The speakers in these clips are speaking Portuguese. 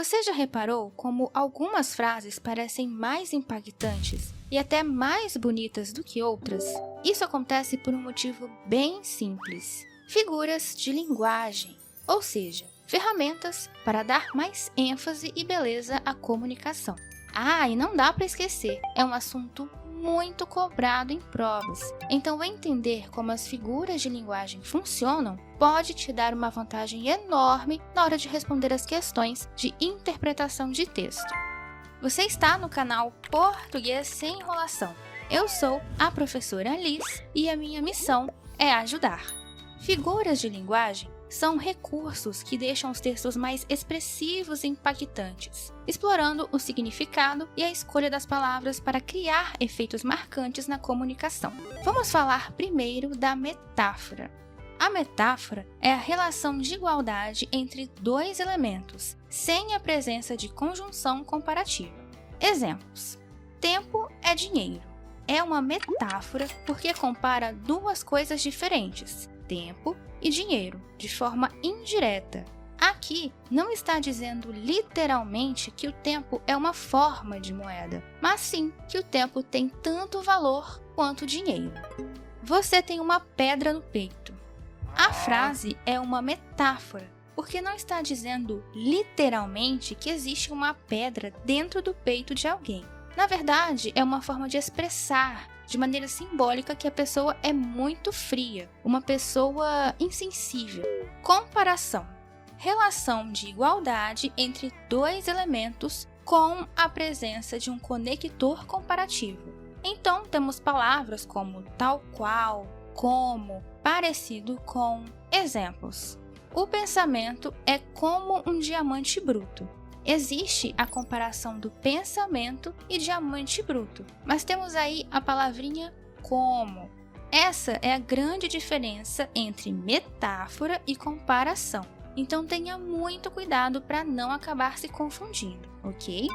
Você já reparou como algumas frases parecem mais impactantes e até mais bonitas do que outras? Isso acontece por um motivo bem simples: figuras de linguagem, ou seja, ferramentas para dar mais ênfase e beleza à comunicação. E não dá para esquecer, é um assunto muito cobrado em provas. Então, entender como as figuras de linguagem funcionam pode te dar uma vantagem enorme na hora de responder as questões de interpretação de texto. Você está no canal Português Sem Enrolação. Eu sou a professora Liz e a minha missão é ajudar. Figuras de linguagem são recursos que deixam os textos mais expressivos e impactantes, explorando o significado e a escolha das palavras para criar efeitos marcantes na comunicação. Vamos falar primeiro da metáfora. A metáfora é a relação de igualdade entre dois elementos, sem a presença de conjunção comparativa. Exemplos: tempo é dinheiro. É uma metáfora porque compara duas coisas diferentes, tempo e dinheiro, de forma indireta. Aqui não está dizendo literalmente que o tempo é uma forma de moeda, mas sim que o tempo tem tanto valor quanto o dinheiro. Você tem uma pedra no peito. A frase é uma metáfora, porque não está dizendo literalmente que existe uma pedra dentro do peito de alguém. Na verdade, é uma forma de expressar de maneira simbólica que a pessoa é muito fria, uma pessoa insensível. Comparação: relação de igualdade entre dois elementos com a presença de um conector comparativo. Então, temos palavras como tal qual, como, parecido com. Exemplos: o pensamento é como um diamante bruto. Existe a comparação do pensamento e diamante bruto, mas temos aí a palavrinha como. Essa é a grande diferença entre metáfora e comparação, então tenha muito cuidado para não acabar se confundindo, ok?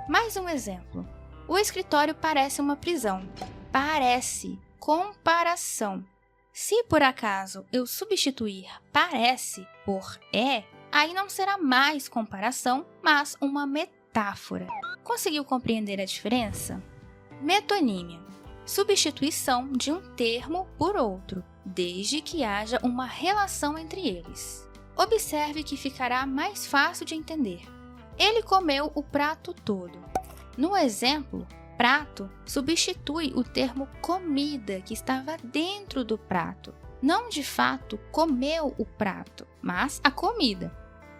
Mais um exemplo: o escritório parece uma prisão. Parece, comparação. Se por acaso eu substituir parece por é, aí não será mais comparação, mas uma metáfora. Conseguiu compreender a diferença? Metonímia: substituição de um termo por outro, desde que haja uma relação entre eles. Observe que ficará mais fácil de entender. Ele comeu o prato todo. No exemplo, prato substitui o termo comida que estava dentro do prato. Não de fato comeu o prato, mas a comida.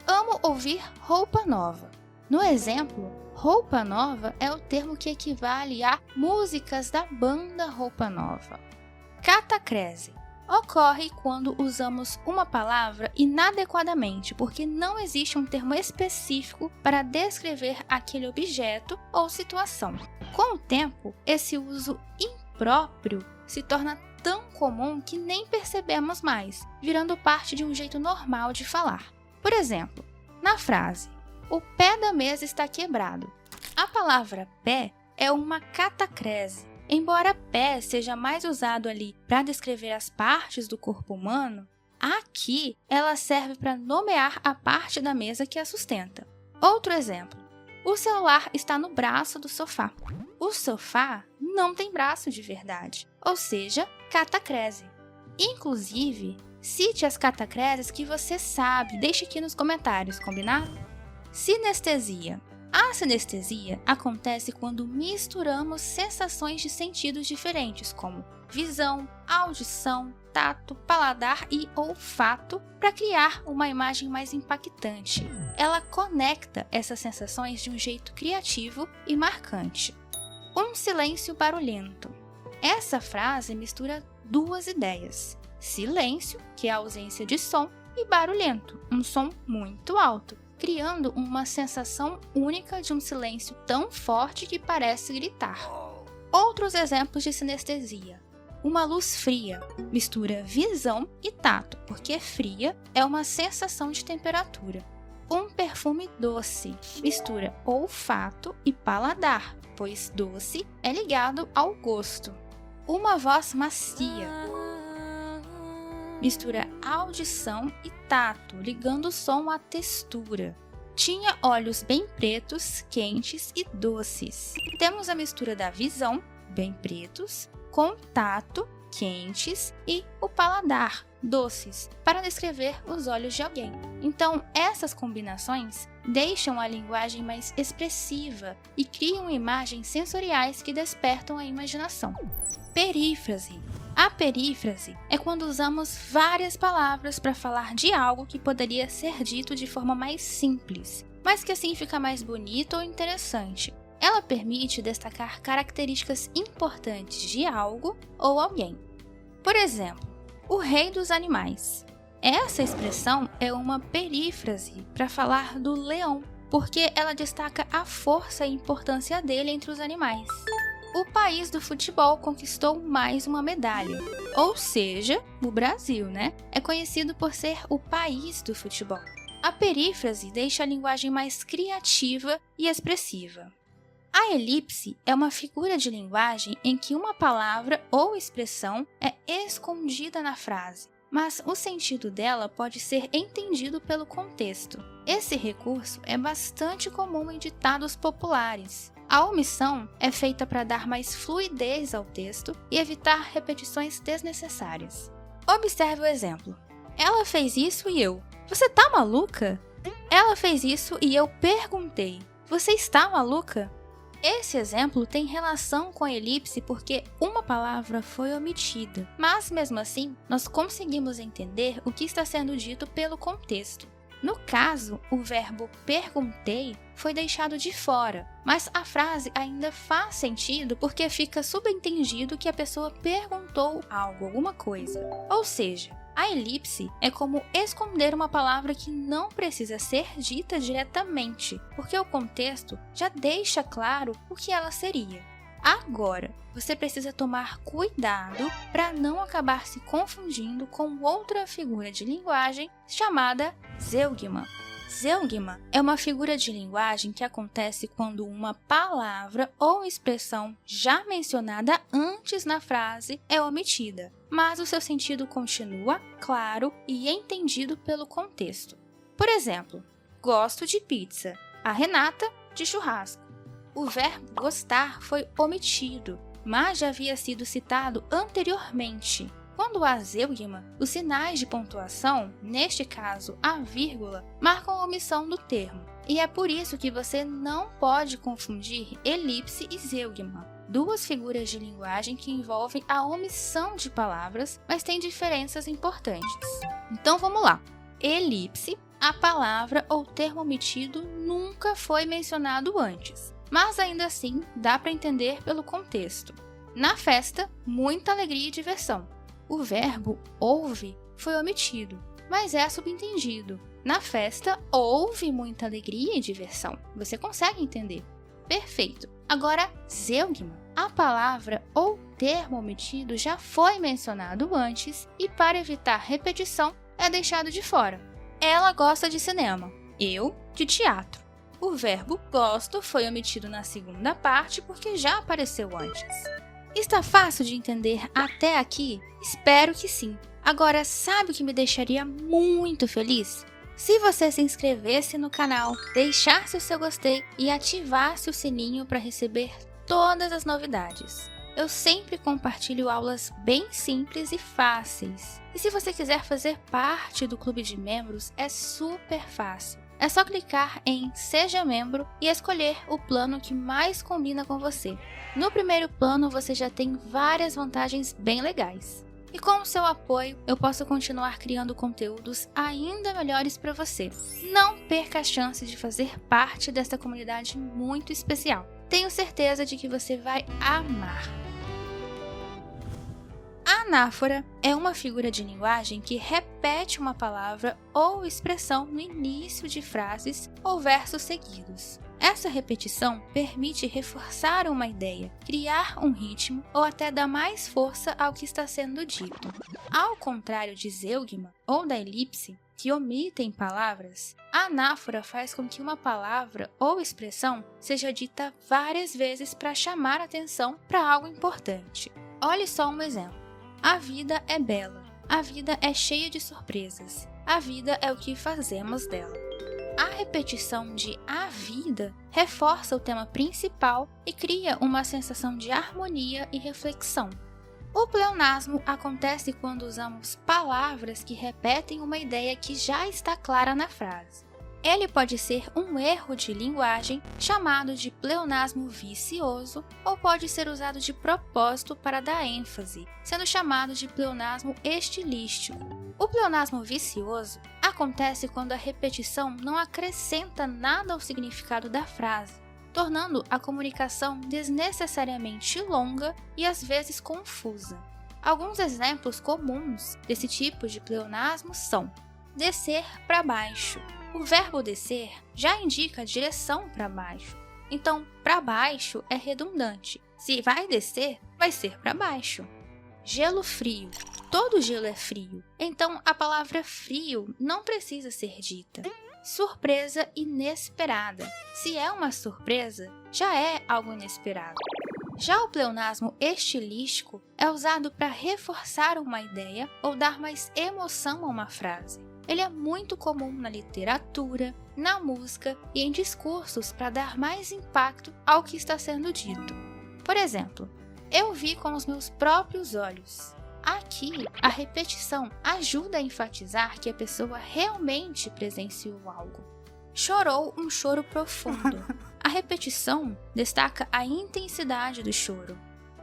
Amo ouvir roupa nova. No exemplo, roupa nova é o termo que equivale a músicas da banda Roupa Nova. Catacrese: ocorre quando usamos uma palavra inadequadamente, porque não existe um termo específico para descrever aquele objeto ou situação. Com o tempo, esse uso impróprio se torna tão comum que nem percebemos mais, virando parte de um jeito normal de falar. Por exemplo, na frase "o pé da mesa está quebrado", a palavra pé é uma catacrese. Embora pé seja mais usado ali para descrever as partes do corpo humano, aqui ela serve para nomear a parte da mesa que a sustenta. Outro exemplo: o celular está no braço do sofá. O sofá não tem braço de verdade, ou seja, catacrese. Inclusive, cite as catacreses que você sabe, deixe aqui nos comentários, combinado? Sinestesia: a sinestesia acontece quando misturamos sensações de sentidos diferentes, como visão, audição, tato, paladar e olfato, para criar uma imagem mais impactante. Ela conecta essas sensações de um jeito criativo e marcante. Um silêncio barulhento: essa frase mistura duas ideias: silêncio, que é a ausência de som, e barulhento, um som muito alto, criando uma sensação única de um silêncio tão forte que parece gritar. Outros exemplos de sinestesia: uma luz fria mistura visão e tato, porque fria é uma sensação de temperatura. Um perfume doce mistura olfato e paladar, pois doce é ligado ao gosto. Uma voz macia mistura audição e tato, ligando o som à textura. tinha olhos bem pretos, quentes e doces. Temos a mistura da visão, bem pretos, contato, quentes, e o paladar, doces, para descrever os olhos de alguém. Então, essas combinações deixam a linguagem mais expressiva e criam imagens sensoriais que despertam a imaginação. Perífrase. A perífrase é quando usamos várias palavras para falar de algo que poderia ser dito de forma mais simples, mas que assim fica mais bonito ou interessante. Ela permite destacar características importantes de algo ou alguém. Por exemplo, o rei dos animais. Essa expressão é uma perífrase para falar do leão, porque ela destaca a força e importância dele entre os animais. O país do futebol conquistou mais uma medalha, ou seja, o Brasil, é conhecido por ser o país do futebol. A perífrase deixa a linguagem mais criativa e expressiva. A elipse é uma figura de linguagem em que uma palavra ou expressão é escondida na frase, mas o sentido dela pode ser entendido pelo contexto. Esse recurso é bastante comum em ditados populares. A omissão é feita para dar mais fluidez ao texto e evitar repetições desnecessárias. Observe o exemplo. Ela fez isso e eu. Você tá maluca? Ela fez isso e eu perguntei. Você está maluca? Esse exemplo tem relação com a elipse porque uma palavra foi omitida, mas mesmo assim, nós conseguimos entender o que está sendo dito pelo contexto. No caso, o verbo perguntei foi deixado de fora, mas a frase ainda faz sentido porque fica subentendido que a pessoa perguntou algo, alguma coisa. Ou seja, a elipse é como esconder uma palavra que não precisa ser dita diretamente, porque o contexto já deixa claro o que ela seria. Agora, você precisa tomar cuidado para não acabar se confundindo com outra figura de linguagem chamada zeugma. Zeugma é uma figura de linguagem que acontece quando uma palavra ou expressão já mencionada antes na frase é omitida, mas o seu sentido continua claro e entendido pelo contexto. Por exemplo, gosto de pizza, a Renata de churrasco. O verbo gostar foi omitido, mas já havia sido citado anteriormente. Quando há zeugma, os sinais de pontuação, neste caso a vírgula, marcam a omissão do termo. E é por isso que você não pode confundir elipse e zeugma, duas figuras de linguagem que envolvem a omissão de palavras, mas têm diferenças importantes. Então vamos lá. Elipse, a palavra ou termo omitido nunca foi mencionado antes, mas ainda assim dá para entender pelo contexto. Na festa, muita alegria e diversão. O verbo houve foi omitido, mas é subentendido. Na festa, houve muita alegria e diversão. Você consegue entender? Perfeito. Agora, zeugma. A palavra ou termo omitido já foi mencionado antes e, para evitar repetição, é deixado de fora. Ela gosta de cinema. Eu, de teatro. O verbo gosto foi omitido na segunda parte porque já apareceu antes. Está fácil de entender até aqui? Espero que sim. Agora, sabe o que me deixaria muito feliz? Se você se inscrevesse no canal, deixasse o seu gostei e ativasse o sininho para receber todas as novidades. Eu sempre compartilho aulas bem simples e fáceis. E se você quiser fazer parte do clube de membros, é super fácil. É só clicar em Seja Membro e escolher o plano que mais combina com você. No primeiro plano você já tem várias vantagens bem legais. E com o seu apoio, eu posso continuar criando conteúdos ainda melhores para você. Não perca a chance de fazer parte desta comunidade muito especial. Tenho certeza de que você vai amar. A anáfora é uma figura de linguagem que repete uma palavra ou expressão no início de frases ou versos seguidos. Essa repetição permite reforçar uma ideia, criar um ritmo ou até dar mais força ao que está sendo dito. Ao contrário de zeugma ou da elipse, que omitem palavras, a anáfora faz com que uma palavra ou expressão seja dita várias vezes para chamar atenção para algo importante. Olhe só um exemplo. A vida é bela. A vida é cheia de surpresas. A vida é o que fazemos dela. a repetição de a vida reforça o tema principal e cria uma sensação de harmonia e reflexão. O pleonasmo acontece quando usamos palavras que repetem uma ideia que já está clara na frase. Ele pode ser um erro de linguagem, chamado de pleonasmo vicioso, ou pode ser usado de propósito para dar ênfase, sendo chamado de pleonasmo estilístico. O pleonasmo vicioso acontece quando a repetição não acrescenta nada ao significado da frase, tornando a comunicação desnecessariamente longa e às vezes confusa. Alguns exemplos comuns desse tipo de pleonasmo são: descer para baixo. O verbo descer já indica a direção para baixo, então para baixo é redundante. Se vai descer, vai ser para baixo. Gelo frio. Todo gelo é frio, então a palavra frio não precisa ser dita. Surpresa inesperada. Se é uma surpresa, já é algo inesperado. Já o pleonasmo estilístico é usado para reforçar uma ideia ou dar mais emoção a uma frase. Ele é muito comum na literatura, na música e em discursos para dar mais impacto ao que está sendo dito. Por exemplo, eu vi com os meus próprios olhos. Aqui, a repetição ajuda a enfatizar que a pessoa realmente presenciou algo. Chorou um choro profundo. A repetição destaca a intensidade do choro.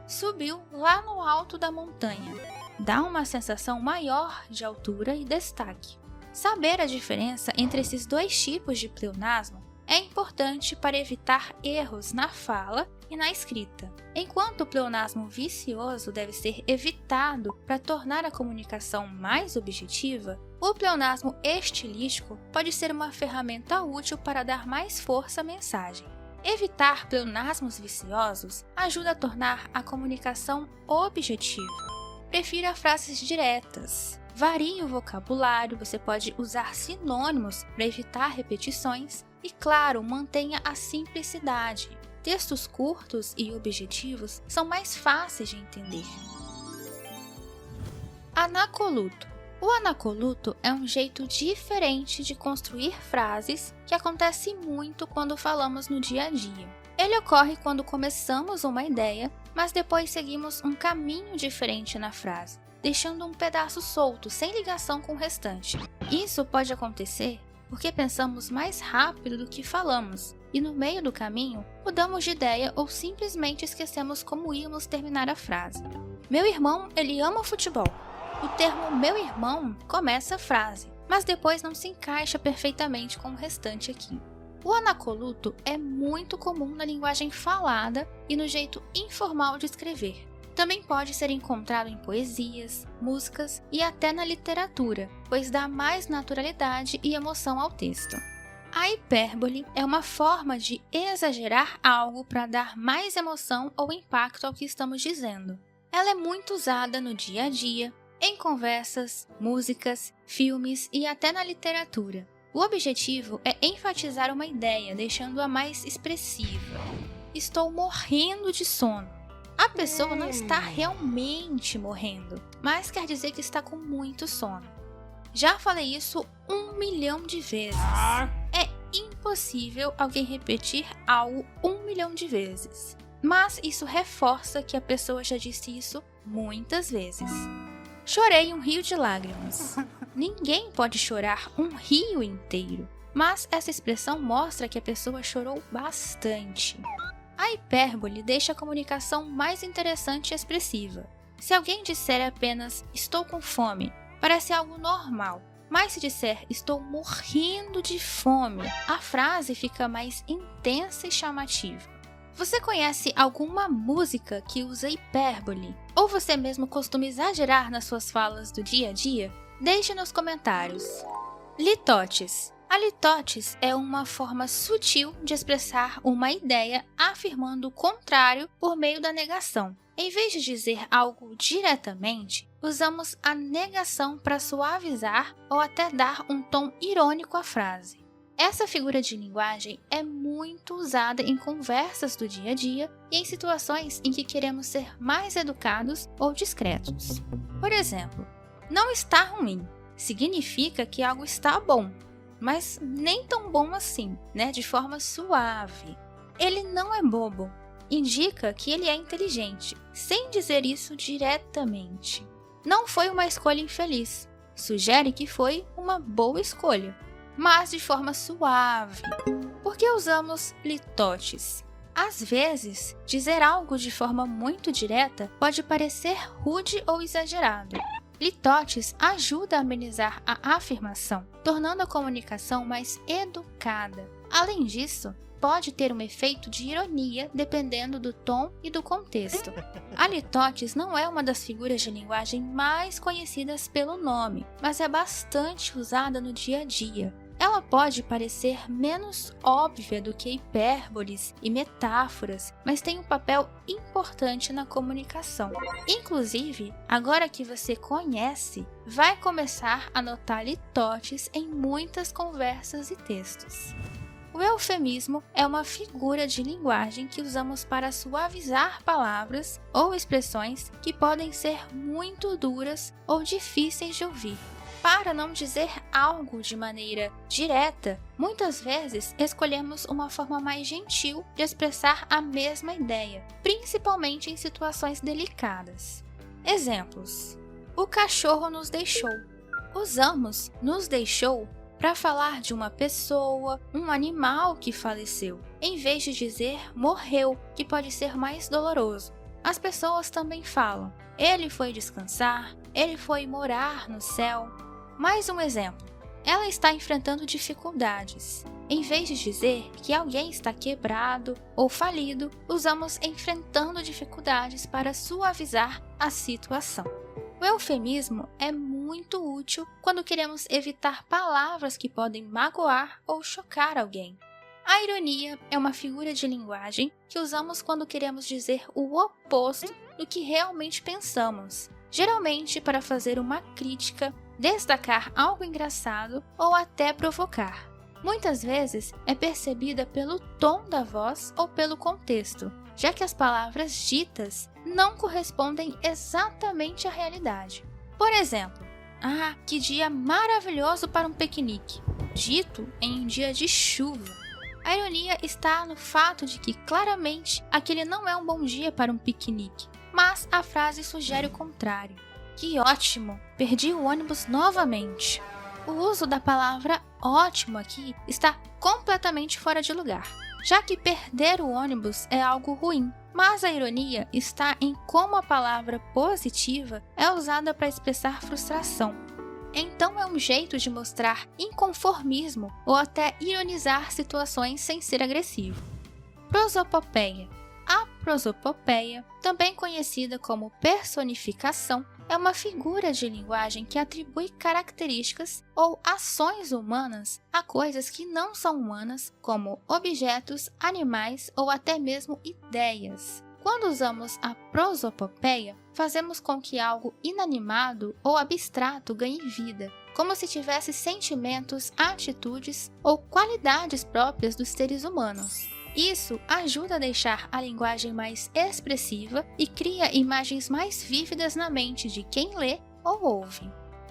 Subiu lá no alto da montanha. Dá uma sensação maior de altura e destaque. Saber a diferença entre esses dois tipos de pleonasmo é importante para evitar erros na fala e na escrita. Enquanto o pleonasmo vicioso deve ser evitado para tornar a comunicação mais objetiva, o pleonasmo estilístico pode ser uma ferramenta útil para dar mais força à mensagem. Evitar pleonasmos viciosos ajuda a tornar a comunicação objetiva. Prefira frases diretas. Varie o vocabulário, você pode usar sinônimos para evitar repetições e, claro, mantenha a simplicidade. Textos curtos e objetivos são mais fáceis de entender. Anacoluto. O anacoluto é um jeito diferente de construir frases que acontece muito quando falamos no dia a dia. Ele ocorre quando começamos uma ideia, mas depois seguimos um caminho diferente na frase, deixando um pedaço solto, sem ligação com o restante. Isso pode acontecer porque pensamos mais rápido do que falamos, e no meio do caminho mudamos de ideia ou simplesmente esquecemos como íamos terminar a frase. Meu irmão, ele ama futebol. O termo meu irmão começa a frase, mas depois não se encaixa perfeitamente com o restante aqui. O anacoluto é muito comum na linguagem falada e no jeito informal de escrever. Também pode ser encontrado em poesias, músicas e até na literatura, pois dá mais naturalidade e emoção ao texto. A hipérbole é uma forma de exagerar algo para dar mais emoção ou impacto ao que estamos dizendo. Ela é muito usada no dia a dia, em conversas, músicas, filmes e até na literatura. O objetivo é enfatizar uma ideia, deixando-a mais expressiva. Estou morrendo de sono. A pessoa não está realmente morrendo, mas quer dizer que está com muito sono. Já falei isso 1 milhão de vezes. É impossível alguém repetir algo 1 milhão de vezes, mas isso reforça que a pessoa já disse isso muitas vezes. Chorei um rio de lágrimas. Ninguém pode chorar um rio inteiro, mas essa expressão mostra que a pessoa chorou bastante. A hipérbole deixa a comunicação mais interessante e expressiva. Se alguém disser apenas estou com fome, parece algo normal, mas se disser estou morrendo de fome, a frase fica mais intensa e chamativa. Você conhece alguma música que usa hipérbole? Ou você mesmo costuma exagerar nas suas falas do dia a dia? Deixe nos comentários. Litotes. A litotes é uma forma sutil de expressar uma ideia afirmando o contrário por meio da negação. Em vez de dizer algo diretamente, usamos a negação para suavizar ou até dar um tom irônico à frase. Essa figura de linguagem é muito usada em conversas do dia a dia e em situações em que queremos ser mais educados ou discretos. Por exemplo, não está ruim significa que algo está bom, mas nem tão bom assim, né? De forma suave. Ele não é bobo. Indica que ele é inteligente, sem dizer isso diretamente. Não foi uma escolha infeliz. Sugere que foi uma boa escolha, mas de forma suave. Por que usamos litotes? Às vezes, dizer algo de forma muito direta pode parecer rude ou exagerado. Litotes ajuda a amenizar a afirmação, tornando a comunicação mais educada. Além disso, pode ter um efeito de ironia dependendo do tom e do contexto. A litotes não é uma das figuras de linguagem mais conhecidas pelo nome, mas é bastante usada no dia a dia. Ela pode parecer menos óbvia do que hipérboles e metáforas, mas tem um papel importante na comunicação. Inclusive, agora que você conhece, vai começar a notar litotes em muitas conversas e textos. O eufemismo é uma figura de linguagem que usamos para suavizar palavras ou expressões que podem ser muito duras ou difíceis de ouvir. Para não dizer algo de maneira direta, muitas vezes escolhemos uma forma mais gentil de expressar a mesma ideia, principalmente em situações delicadas. Exemplos: o cachorro nos deixou. Usamos nos deixou para falar de uma pessoa, um animal que faleceu, em vez de dizer morreu, que pode ser mais doloroso. As pessoas também falam: ele foi descansar, ele foi morar no céu. Mais um exemplo: ela está enfrentando dificuldades. Em vez de dizer que alguém está quebrado ou falido, usamos enfrentando dificuldades para suavizar a situação. O eufemismo é muito útil quando queremos evitar palavras que podem magoar ou chocar alguém. A ironia é uma figura de linguagem que usamos quando queremos dizer o oposto do que realmente pensamos, geralmente para fazer uma crítica, destacar algo engraçado ou até provocar. Muitas vezes é percebida pelo tom da voz ou pelo contexto, já que as palavras ditas não correspondem exatamente à realidade. Por exemplo: ah, que dia maravilhoso para um piquenique, dito em um dia de chuva. A ironia está no fato de que claramente aquele não é um bom dia para um piquenique, mas a frase sugere o contrário. Que ótimo! Perdi o ônibus novamente. O uso da palavra ótimo aqui está completamente fora de lugar, já que perder o ônibus é algo ruim. Mas a ironia está em como a palavra positiva é usada para expressar frustração. Então é um jeito de mostrar inconformismo ou até ironizar situações sem ser agressivo. Prosopopeia. A prosopopeia, também conhecida como personificação, é uma figura de linguagem que atribui características ou ações humanas a coisas que não são humanas, como objetos, animais ou até mesmo ideias. Quando usamos a prosopopeia, fazemos com que algo inanimado ou abstrato ganhe vida, como se tivesse sentimentos, atitudes ou qualidades próprias dos seres humanos. Isso ajuda a deixar a linguagem mais expressiva e cria imagens mais vívidas na mente de quem lê ou ouve.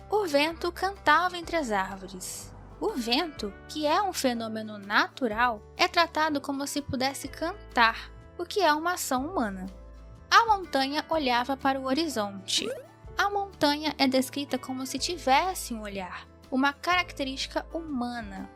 O vento cantava entre as árvores. O vento, que é um fenômeno natural, é tratado como se pudesse cantar, o que é uma ação humana. A montanha olhava para o horizonte. A montanha é descrita como se tivesse um olhar, uma característica humana.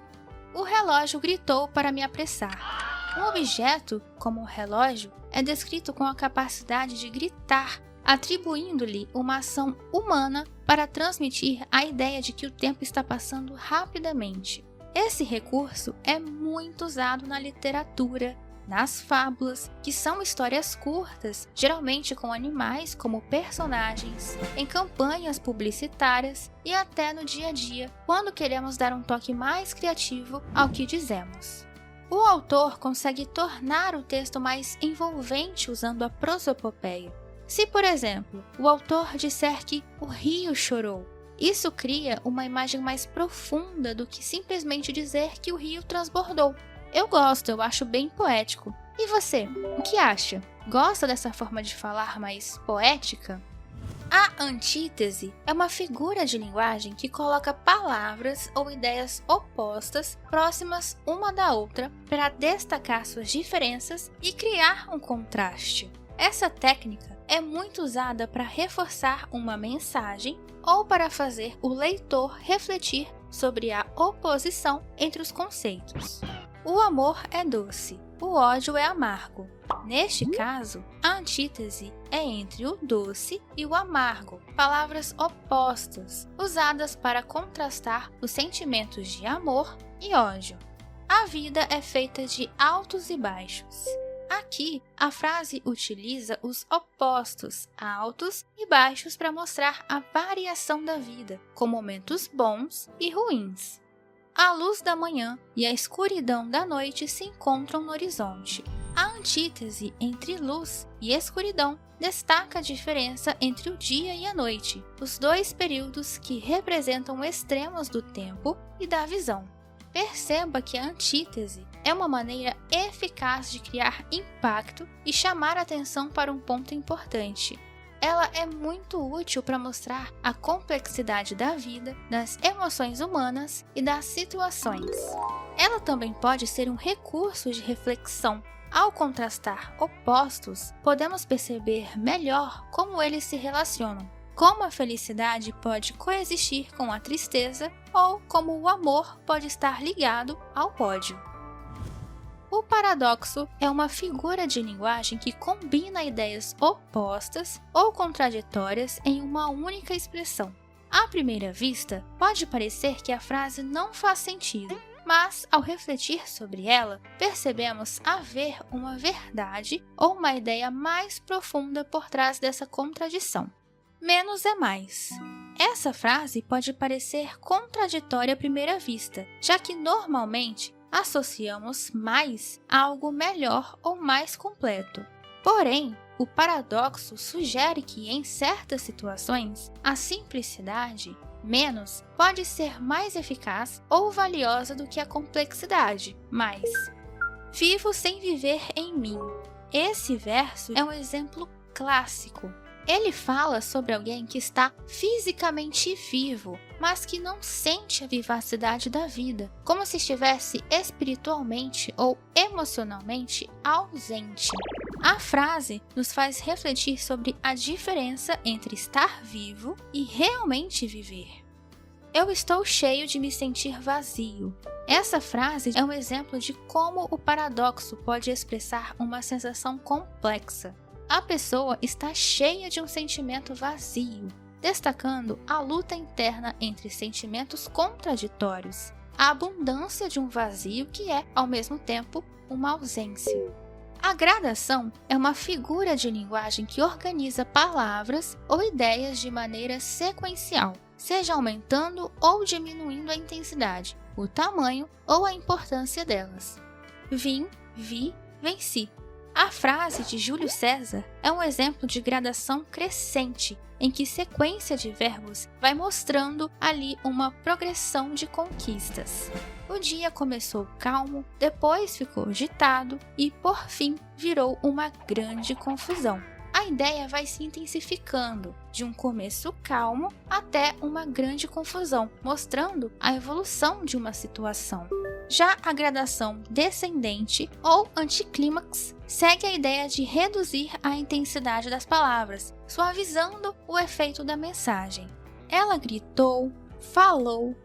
O relógio gritou para me apressar. Um objeto, como o relógio, é descrito com a capacidade de gritar, atribuindo-lhe uma ação humana para transmitir a ideia de que o tempo está passando rapidamente. Esse recurso é muito usado na literatura, nas fábulas, que são histórias curtas, geralmente com animais como personagens, em campanhas publicitárias e até no dia a dia, quando queremos dar um toque mais criativo ao que dizemos. O autor consegue tornar o texto mais envolvente usando a prosopopeia. Se, por exemplo, o autor disser que o rio chorou, isso cria uma imagem mais profunda do que simplesmente dizer que o rio transbordou. Eu acho bem poético. E você, o que acha? Gosta dessa forma de falar mais poética? A antítese é uma figura de linguagem que coloca palavras ou ideias opostas próximas uma da outra para destacar suas diferenças e criar um contraste. Essa técnica é muito usada para reforçar uma mensagem ou para fazer o leitor refletir sobre a oposição entre os conceitos. O amor é doce, o ódio é amargo. Neste caso, a antítese é entre o doce e o amargo, palavras opostas, usadas para contrastar os sentimentos de amor e ódio. A vida é feita de altos e baixos. Aqui, a frase utiliza os opostos, altos e baixos, para mostrar a variação da vida, com momentos bons e ruins. A luz da manhã e a escuridão da noite se encontram no horizonte. A antítese entre luz e escuridão destaca a diferença entre o dia e a noite, os dois períodos que representam extremos do tempo e da visão. Perceba que a antítese é uma maneira eficaz de criar impacto e chamar atenção para um ponto importante. Ela é muito útil para mostrar a complexidade da vida, das emoções humanas e das situações. Ela também pode ser um recurso de reflexão. Ao contrastar opostos, podemos perceber melhor como eles se relacionam, como a felicidade pode coexistir com a tristeza ou como o amor pode estar ligado ao ódio. O paradoxo é uma figura de linguagem que combina ideias opostas ou contraditórias em uma única expressão. À primeira vista, pode parecer que a frase não faz sentido, mas ao refletir sobre ela, percebemos haver uma verdade ou uma ideia mais profunda por trás dessa contradição. Menos é mais. Essa frase pode parecer contraditória à primeira vista, já que normalmente associamos mais a algo melhor ou mais completo. Porém, o paradoxo sugere que, em certas situações, a simplicidade, menos, pode ser mais eficaz ou valiosa do que a complexidade, mais. Vivo sem viver em mim. Esse verso é um exemplo clássico. Ele fala sobre alguém que está fisicamente vivo, mas que não sente a vivacidade da vida, como se estivesse espiritualmente ou emocionalmente ausente. A frase nos faz refletir sobre a diferença entre estar vivo e realmente viver. Eu estou cheio de me sentir vazio. Essa frase é um exemplo de como o paradoxo pode expressar uma sensação complexa. A pessoa está cheia de um sentimento vazio, destacando a luta interna entre sentimentos contraditórios, a abundância de um vazio que é, ao mesmo tempo, uma ausência. A gradação é uma figura de linguagem que organiza palavras ou ideias de maneira sequencial, seja aumentando ou diminuindo a intensidade, o tamanho ou a importância delas. Vim, vi, venci. A frase de Júlio César é um exemplo de gradação crescente, em que sequência de verbos vai mostrando ali uma progressão de conquistas. O dia começou calmo, depois ficou agitado e, por fim, virou uma grande confusão. A ideia vai se intensificando, de um começo calmo até uma grande confusão, mostrando a evolução de uma situação. Já a gradação descendente ou anticlímax segue a ideia de reduzir a intensidade das palavras, suavizando o efeito da mensagem. Ela gritou, falou,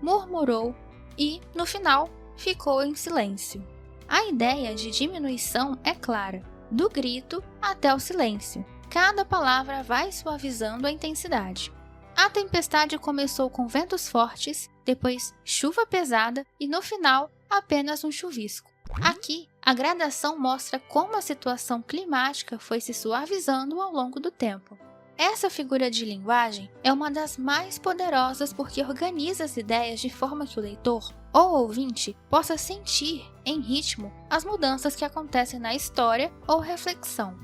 murmurou e, no final, ficou em silêncio. A ideia de diminuição é clara, do grito até o silêncio. Cada palavra vai suavizando a intensidade. A tempestade começou com ventos fortes, depois chuva pesada e, no final, apenas um chuvisco. Aqui, a gradação mostra como a situação climática foi se suavizando ao longo do tempo. Essa figura de linguagem é uma das mais poderosas porque organiza as ideias de forma que o leitor ou ouvinte possa sentir, em ritmo, as mudanças que acontecem na história ou reflexão.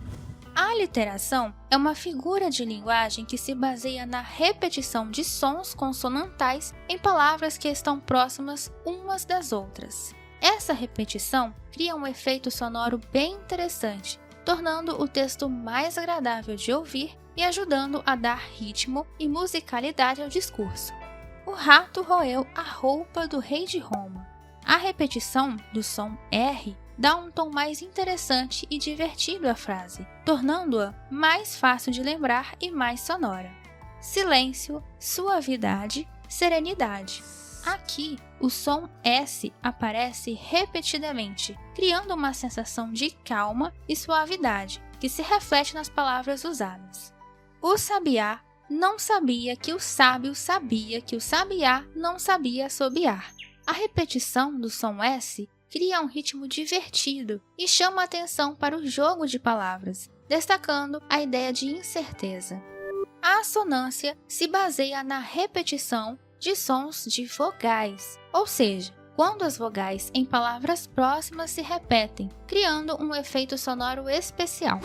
A literação é uma figura de linguagem que se baseia na repetição de sons consonantais em palavras que estão próximas umas das outras. Essa repetição cria um efeito sonoro bem interessante, tornando o texto mais agradável de ouvir e ajudando a dar ritmo e musicalidade ao discurso. O rato roeu a roupa do rei de Roma. A repetição do som R dá um tom mais interessante e divertido à frase, tornando-a mais fácil de lembrar e mais sonora. Silêncio, suavidade, serenidade. Aqui, o som S aparece repetidamente, criando uma sensação de calma e suavidade, que se reflete nas palavras usadas. O sabiá não sabia que o sábio sabia que o sabiá não sabia assobiar. A repetição do som S cria um ritmo divertido e chama a atenção para o jogo de palavras, destacando a ideia de incerteza. A assonância se baseia na repetição de sons de vogais, ou seja, quando as vogais em palavras próximas se repetem, criando um efeito sonoro especial.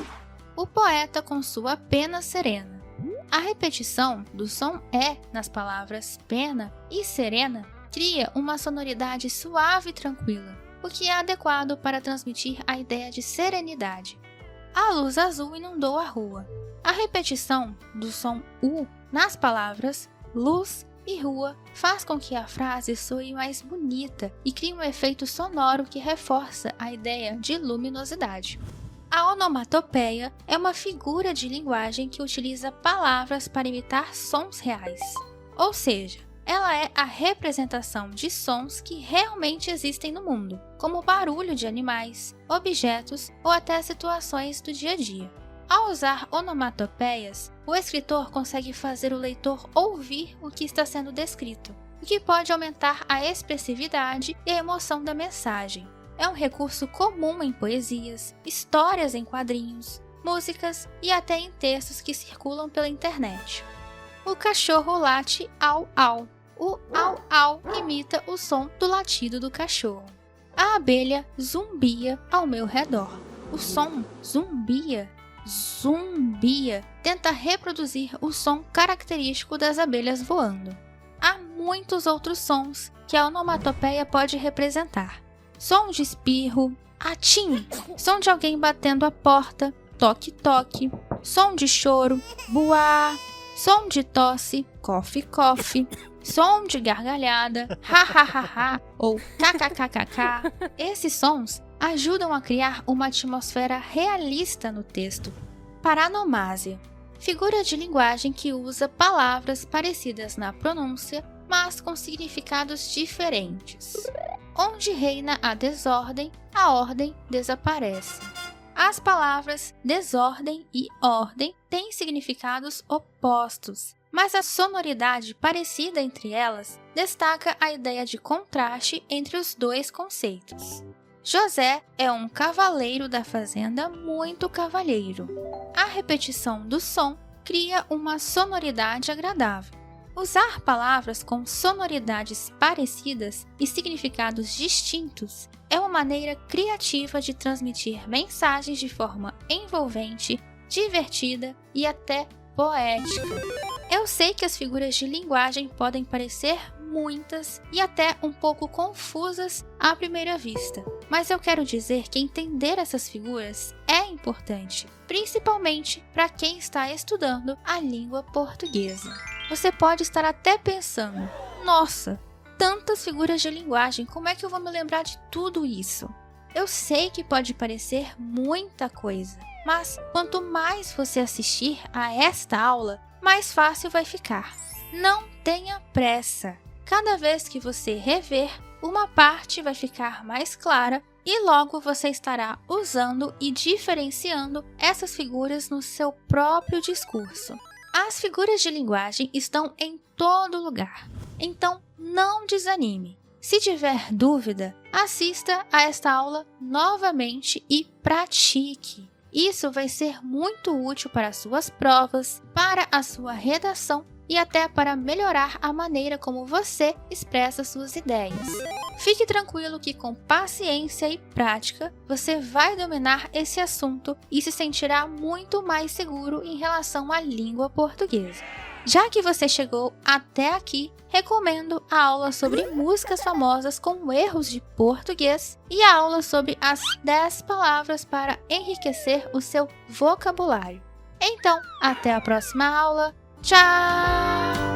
O poeta com sua pena serena. A repetição do som E nas palavras pena e serena cria uma sonoridade suave e tranquila, o que é adequado para transmitir a ideia de serenidade. A luz azul inundou a rua. A repetição do som U nas palavras luz e rua faz com que a frase soe mais bonita e crie um efeito sonoro que reforça a ideia de luminosidade. A onomatopeia é uma figura de linguagem que utiliza palavras para imitar sons reais, ou seja, ela é a representação de sons que realmente existem no mundo, como o barulho de animais, objetos ou até situações do dia a dia. Ao usar onomatopeias, o escritor consegue fazer o leitor ouvir o que está sendo descrito, o que pode aumentar a expressividade e a emoção da mensagem. É um recurso comum em poesias, histórias em quadrinhos, músicas e até em textos que circulam pela internet. O cachorro late au au. O au au imita o som do latido do cachorro. A abelha zumbia ao meu redor. O som zumbia tenta reproduzir o som característico das abelhas voando. Há muitos outros sons que a onomatopeia pode representar. Som de espirro, atim, som de alguém batendo a porta, toque toque, som de choro, buá, som de tosse, cofe cofe, som de gargalhada, ha ha ha ha ou kkkk. Esses sons ajudam a criar uma atmosfera realista no texto. Paronomásia, figura de linguagem que usa palavras parecidas na pronúncia, mas com significados diferentes. Onde reina a desordem, a ordem desaparece. As palavras desordem e ordem têm significados opostos, mas a sonoridade parecida entre elas destaca a ideia de contraste entre os dois conceitos. José é um cavaleiro da fazenda muito cavalheiro. A repetição do som cria uma sonoridade agradável. Usar palavras com sonoridades parecidas e significados distintos é uma maneira criativa de transmitir mensagens de forma envolvente, divertida e até poética. Eu sei que as figuras de linguagem podem parecer muitas e até um pouco confusas à primeira vista, mas eu quero dizer que entender essas figuras é importante, principalmente para quem está estudando a língua portuguesa. Você pode estar até pensando, nossa, tantas figuras de linguagem, como é que eu vou me lembrar de tudo isso? Eu sei que pode parecer muita coisa, mas quanto mais você assistir a esta aula, mais fácil vai ficar. Não tenha pressa. Cada vez que você rever, uma parte vai ficar mais clara e logo você estará usando e diferenciando essas figuras no seu próprio discurso. As figuras de linguagem estão em todo lugar, então não desanime. Se tiver dúvida, assista a esta aula novamente e pratique. Isso vai ser muito útil para as suas provas, para a sua redação e até para melhorar a maneira como você expressa suas ideias. Fique tranquilo que com paciência e prática, você vai dominar esse assunto e se sentirá muito mais seguro em relação à língua portuguesa. Já que você chegou até aqui, recomendo a aula sobre músicas famosas com erros de português e a aula sobre as 10 palavras para enriquecer o seu vocabulário. Então, até a próxima aula. Tchau!